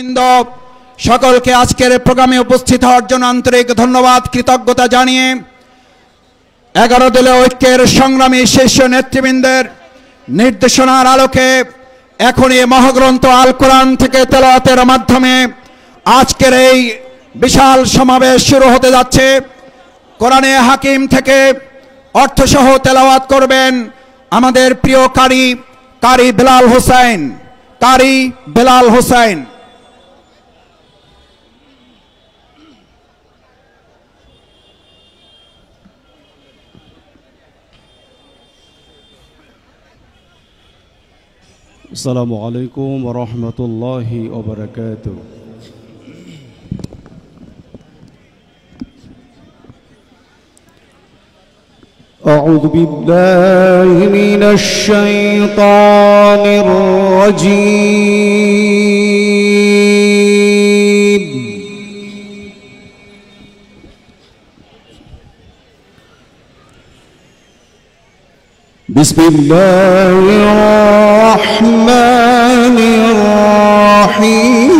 নেতৃবৃন্দ সকলকে আজকের প্রোগ্রামে উপস্থিত হওয়ার জন্য আন্তরিক ধন্যবাদ কৃতজ্ঞতা জানিয়ে 11 দলীয় ঐক্যের সংগ্রামী শীর্ষ নেতৃবৃন্দের নির্দেশনার আলোকে এখন এই মহাগ্রন্থ আল কোরআন থেকে তেলাওয়াতের মাধ্যমে আজকের এই বিশাল সমাবেশ শুরু হতে যাচ্ছে। কোরআনে হাকিম থেকে অর্থসহ তেলাওয়াত করবেন আমাদের প্রিয় কারি বেলাল হোসেন। আসসালামু আলাইকুম ওয়া রাহমাতুল্লাহি ওয়া বারাকাতুহু। أعوذ بالله من الشيطان الرجيم. بسم الله الرحمن الرحيم.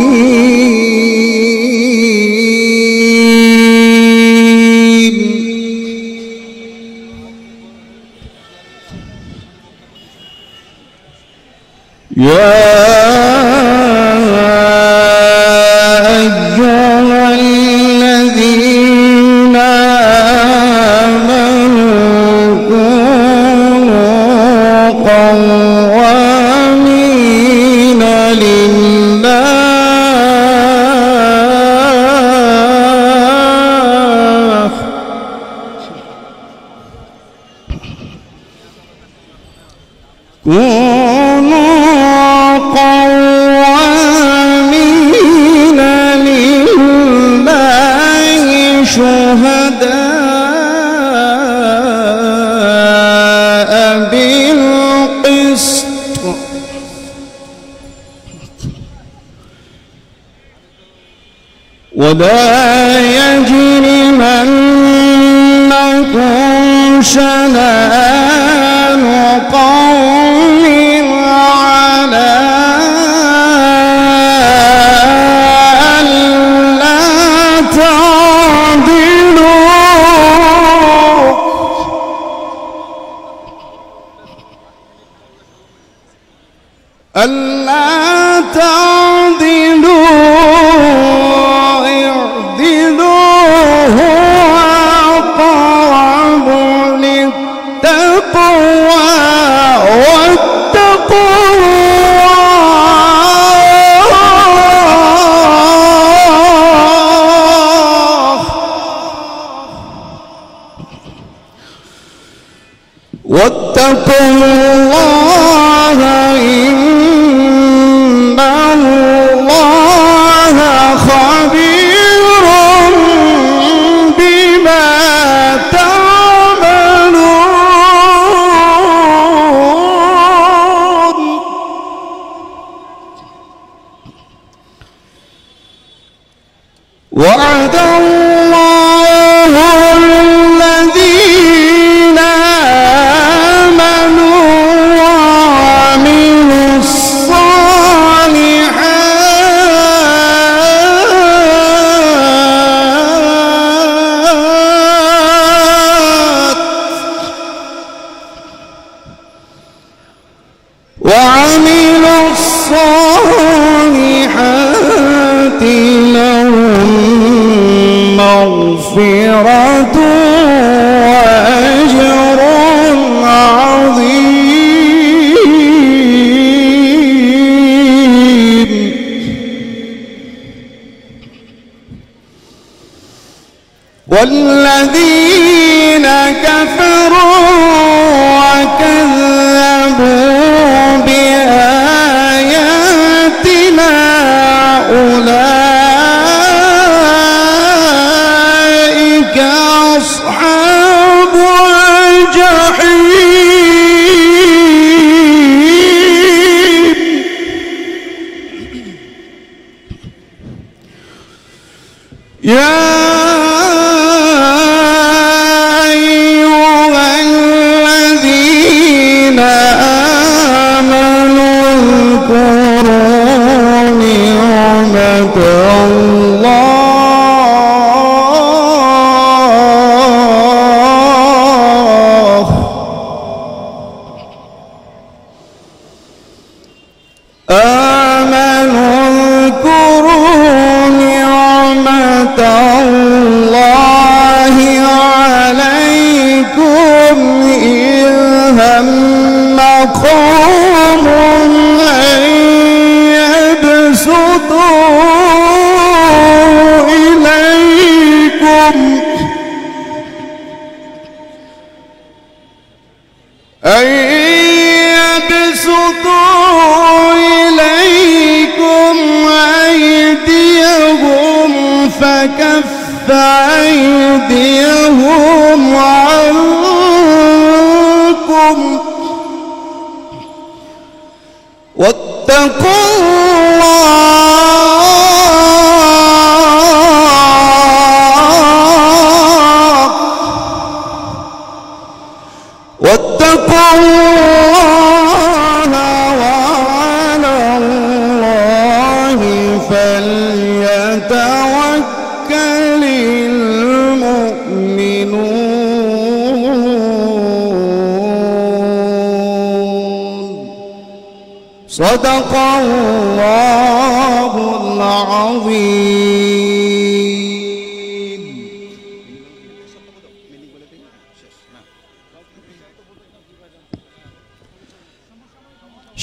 يا أيها الذين آمنوا كونوا قوامين لله شهداء بالقسط ولا يجرمنكم شنآن قوم على ألا تعدلوا اعدلوا هو أقرب للتقوى واتقوا الله واتقوا الله إن الله خبير بما تعملون. وعد الله الذين آمنوا وعملوا الصالحات لهم مغفرة وأجر عظيم. والذين كفروا وكذبوا بآياتنا أولئك أصحاب الجحيم. يا كف أيديهم عنكم واتقوا الله وعلى الله فليتوكل المؤمنون صدق الله العظيم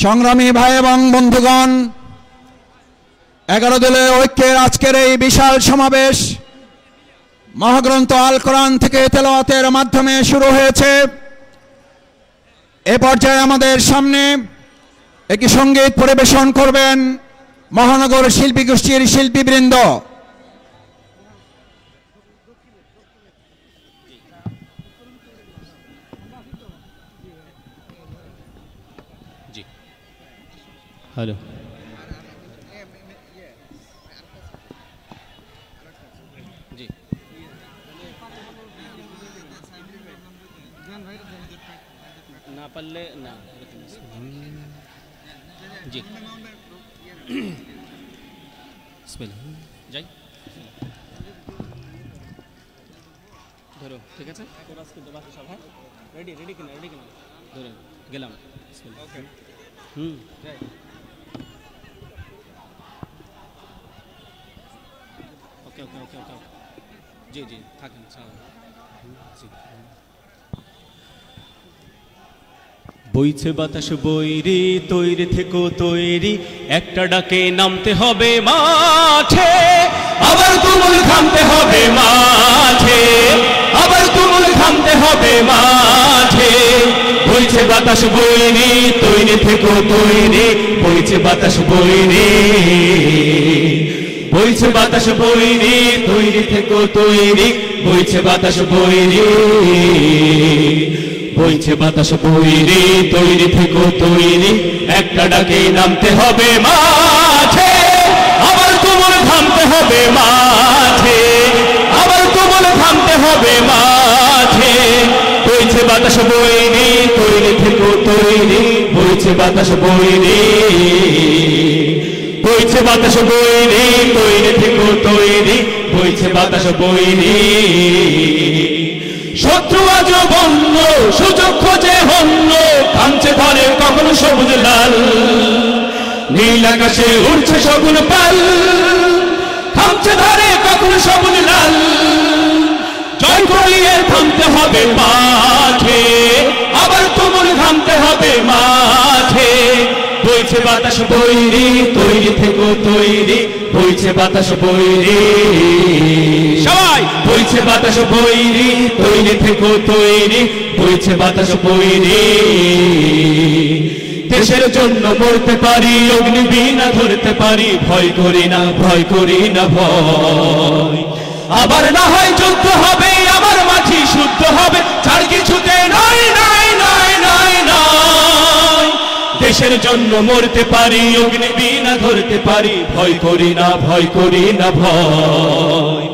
সংগ্রামী ভাই এবং বন্ধুগণ, 11 দলের ঐক্যের আজকের এই বিশাল সমাবেশ মহাগ্রন্থ আল কোরআন থেকে তেলাওয়াতের মাধ্যমে শুরু হয়েছে। এ পর্যায়ে আমাদের সামনে একটি সঙ্গীত পরিবেশন করবেন মহানগর শিল্পী গোষ্ঠীর শিল্পীবৃন্দ। হ্যালো, না পারলে না জি যাই ধরো, ঠিক আছে? সব হ্যাঁ, রেডি রেডি কিনা ধরো, গেলাম। ওকে, যাই। ওকে ওকে ওকে ওকে জি জি থাকেন জি। বইছে বাতাস বৈরি, তৈরি থেকো তৈরি, একটা ডাকে নামতে হবে মাঠে, আবার তুমুল থামতে হবে মাঠে, আবার তুমুল থামতে হবে মাঠে। বইছে বাতাস বৈরি, তৈরি থেকো তৈরি, বইছে বাতাস বৈরি, বইছে বাতাস বৈরি, তৈরি থেকো তৈরি, বইছে বাতাস বৈরি, বইছে বাতাস বৈরি, তৈরি থেকো তৈরি, একটা ডাকে নামতে হবে মাঠে, আবার তুমুল থামতে হবে মাঠে, আবার তুমুল থামতে হবে মাঠে। বইছে বাতাস বৈরি, তৈরি থেকো তৈরি, বইছে বাতাস বৈরি, বইছে বাতাস বৈরি, তৈরি থেকো তৈরি, বইছে বাতাস বৈরি। শত্রু আজ বন্য, সুযোগ খোঁজে হন্য, কাঞ্চে ধরে কখনো সবুজ লাল, নীল আকাশে উঠছে সগুন পাল, কাঞ্চে ধরে কখনো সবুজ লাল। জয় করিয়ে থামতে হবে মাঠে, আবার তুমুল থামতে হবে মাঠে। বইছে বাতাস বৈরি, তৈরি থেকো তৈরি, বইছে বাতাস বৈরি, সবাই বইছে বাতাস বৈরি, তৈরি থেকো তৈরি, বইছে বাতাস বৈরি। দেশের জন্য মরতে পারি, অগ্নি বিনা ধরতে পারি, ভয় করি না, ভয় করি না ভয়। আবার না হয় যুদ্ধ হবে, আবার মাটি শুদ্ধ হবে, ছাড় কিছুতে নয় নয় নয় নয় নয়। দেশের জন্য মরতে পারি, অগ্নি বিনা ধরতে পারি, ভয় করি না, ভয় করি না ভয়।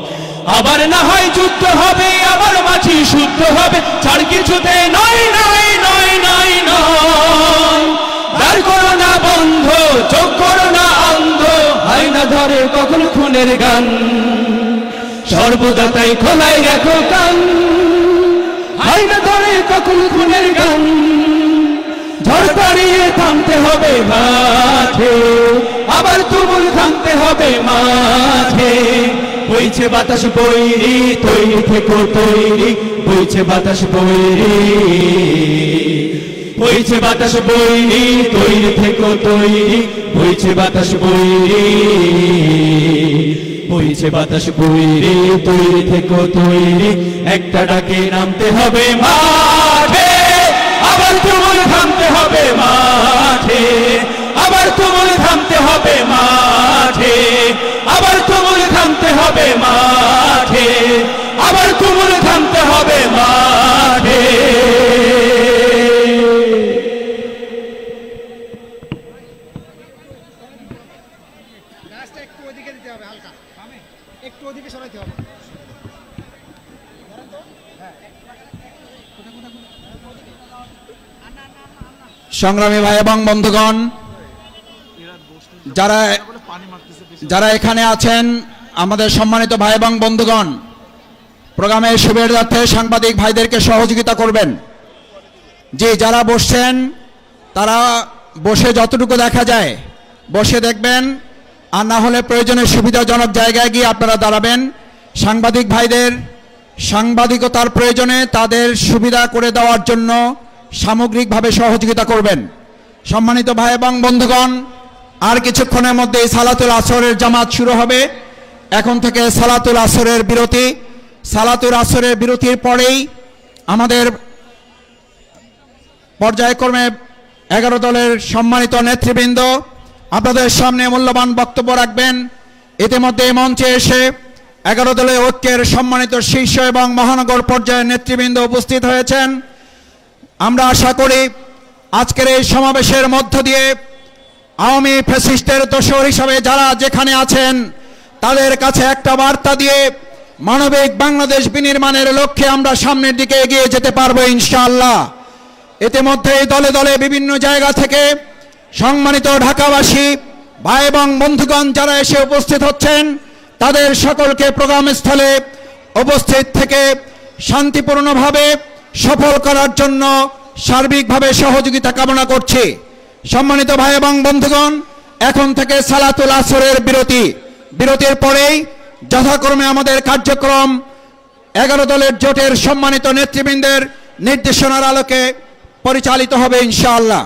আবার না হয় যুদ্ধ হবে, আবার মাটি শুদ্ধ হবে, ছাড় কিছুতে নয় নয় নয় নয় নয়। দাঁড় করো না বন্ধ, চোখ করো না অন্ধ, হয় না ধরে কখনো খুনের গান, সর্বদা তাই খোলাই রাখো কান, হয় না ধরে কখনো খুনের গান। ঝড় তাড়িয়ে থামতে হবে মাঠে, আবার তুমুল থামতে হবে মাঠে। বইছে বাতাস বৈরি, তৈরি থেকো তৈরি, বইছে বাতাস বৈরি, বইছে বাতাস বৈরি, তৈরি থেকো তৈরি, বইছে বাতাস বৈরি, বইছে বাতাস বৈরি, তৈরি থেকো তৈরি, একটা ডাকে নামতে হবে মাঠে, আবার তুমুল থামতে হবে মাঠে, আবার তুমুল থামতে হবে মাঠে, আবার তুমুল থামতে হবে মাঠে। হবে হালকা একটু ওদিকে সরাইতে হবে সংগ্রামী ভাই এবং বন্ধুগণ, যারা যারা এখানে আছেন আমাদের সম্মানিত ভাই এবং বন্ধুগণ, প্রোগ্রামের সুবিধার্থে সাংবাদিক ভাইদেরকে সহযোগিতা করবেন। যে যারা বসছেন তারা বসে যতটুকু দেখা যায় বসে দেখবেন, আর না হলে প্রয়োজনে সুবিধাজনক জায়গায় গিয়ে আপনারা দাঁড়াবেন। সাংবাদিক ভাইদের সাংবাদিকতার প্রয়োজনে তাদের সুবিধা করে দেওয়ার জন্য সামগ্রিকভাবে সহযোগিতা করবেন। সম্মানিত ভাই এবং বন্ধুগণ, আর কিছুক্ষণের মধ্যেই সালাতুল আসরের জামাত শুরু হবে। এখন থেকে সালাতুল আসরের বিরতি। সালাতুল আসরের বিরতির পরেই আমাদের পর্যায়ক্রমে 11 দলের সম্মানিত নেতৃবৃন্দ আপনাদের সামনে মূল্যবান বক্তব্য রাখবেন। ইতিমধ্যে মঞ্চে এসে 11 দলের ঐক্যের সম্মানিত শীর্ষ এবং মহানগর পর্যায়ের নেতৃবৃন্দ উপস্থিত হয়েছেন। আমরা আশা করি আজকের এই সমাবেশের মধ্য দিয়ে আওয়ামী ফ্যাসিস্টের দোসর হিসাবে যারা যেখানে আছেন তাদের কাছে একটা বার্তা দিয়ে মানবিক বাংলাদেশ বিনির্মাণের লক্ষ্যে আমরা সামনের দিকে এগিয়ে যেতে পারবো ইনশাআল্লাহ। ইতিমধ্যে দলে দলে বিভিন্ন জায়গা থেকে সম্মানিত ঢাকাবাসী ভাই এবং বন্ধুগণ যারা এসে উপস্থিত হচ্ছেন তাদের সকলকে প্রোগ্রাম স্থলে উপস্থিত থেকে শান্তিপূর্ণভাবে সফল করার জন্য সার্বিকভাবে সহযোগিতা কামনা করছি। সম্মানিত ভাই এবং বন্ধুগণ, এখন থেকে সালাতুল আসরের বিরতির পরেই যথাক্রমে আমাদের কার্যক্রম 11 দলের জোটের সম্মানিত নেতৃবৃন্দের নির্দেশনার আলোকে পরিচালিত হবে ইনশাআল্লাহ।